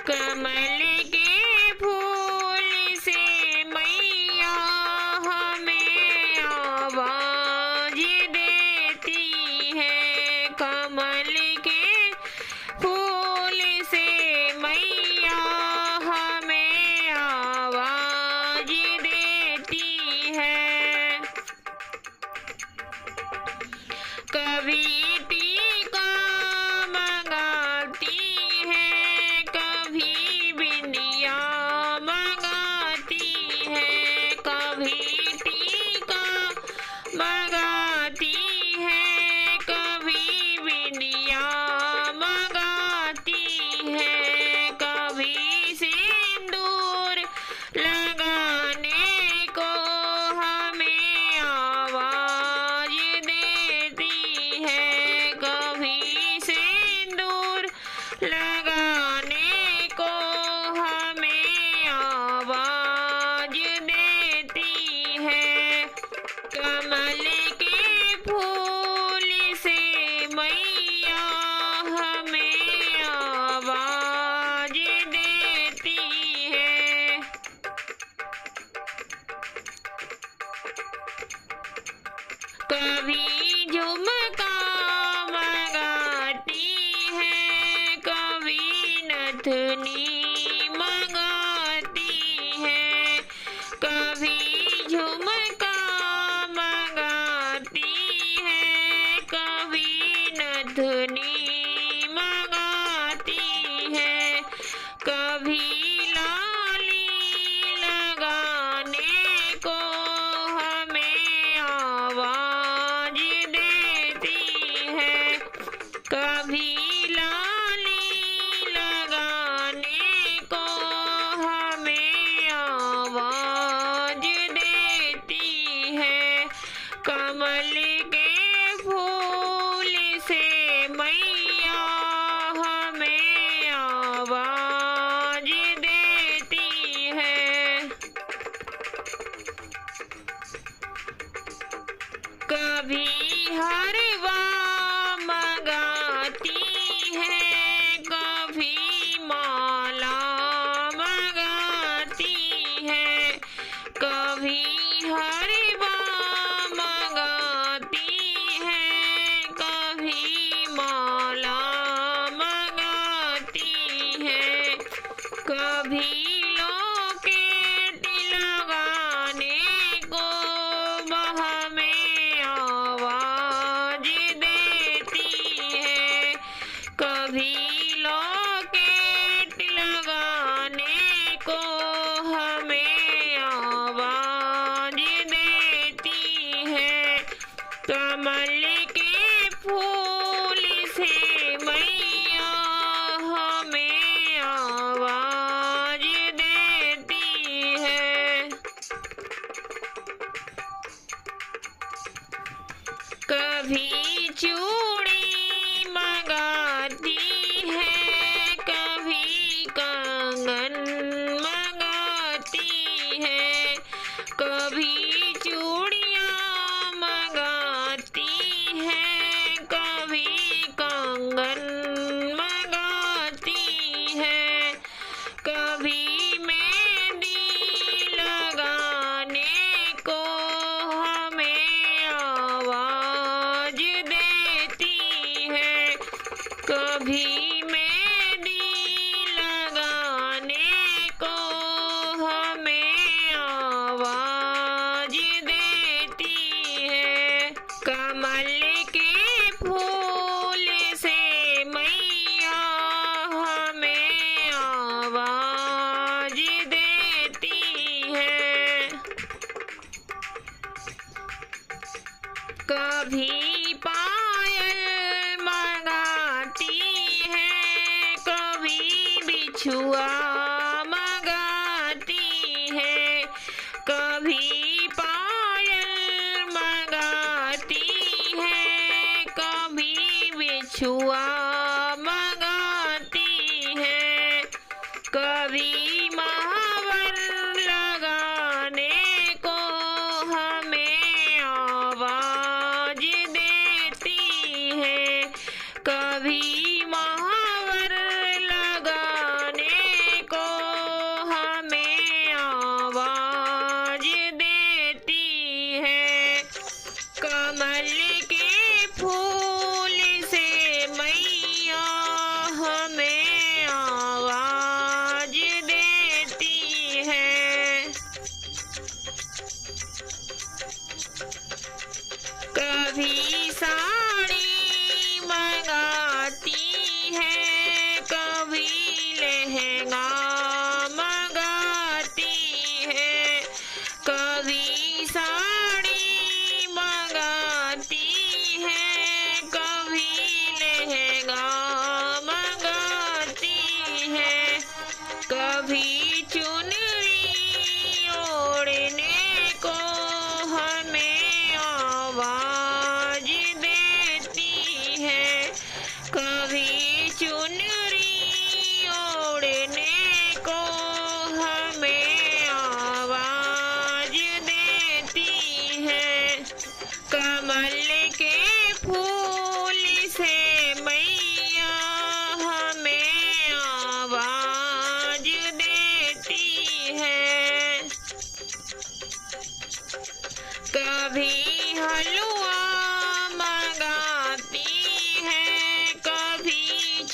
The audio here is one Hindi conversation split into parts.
कमल के फूल से मैया हमें आवाज देती है। कमल के फूल से मैया हमें आवाज देती है। कभी टीका मंगाती है, कभी बिंदिया मंगाती है। कभी टीका मंगाती है, कभी बिंदिया मंगाती है। कभी सिंदूर लगाने को हमें आवाज देती है। कभी सिंदूर लगाने को हमें आवाज देती है। कमल के फूल से मैया हमें आवाज देती है। कभी झुमका मंगाती है, कभी नथनी मंगाती है। कभी झुमका मंगाती है, कभी नथनी मंगाती है। कभी लाली लगाने को हमें आवाज देती है। कभी लाली लगाने को हमें आवाज देती है। कमल के फूल से मैया हमें आवाज देती है। कभी हरवा मंगाती है, कभी माला मंगाती है। कभी हरवा मंगाती है, कभी माला मंगाती है। कभी लॉकेट लगाने को हमें आवाज देती है। कभी लॉकेट लगाने को हमें आवाज देती है। कमल के फूल से मैया हमें आवाज देती है। कभी चूड़ी मंगाती है, कभी कंगन मंगाती है। कभी चूड़ियाँ मंगाती है, कभी कंगन मंगाती है। कभी मेहंदी लगाने को हमें आवाज देती है। कभी मेहंदी लगाने को हमें आवाज देती है। कमल के फूल से मैया हमें आवाज देती है। कभी पायल मंगाती है, कभी बिछुआ मंगाती है। कभी पायल मंगाती है, कभी बिछुआ मंगाती है। कभी महावर लगाने को हमें आवाज देती है। कभी महावर लगाने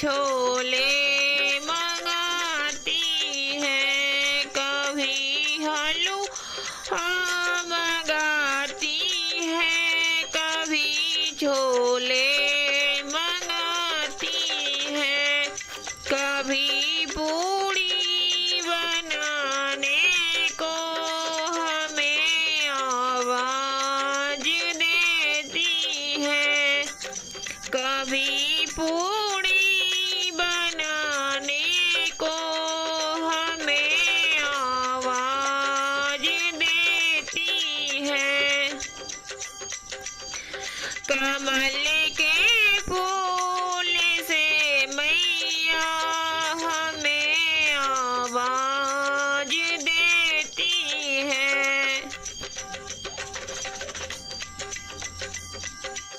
छोले मंगाती है, कभी हलवा मंगाती है, कभी छोले मंगाती है, कभी पूड़ी बनाने को हमें आवाज देती है, कभी पूड़ी बनाने को हमें आवाज देती है। कमल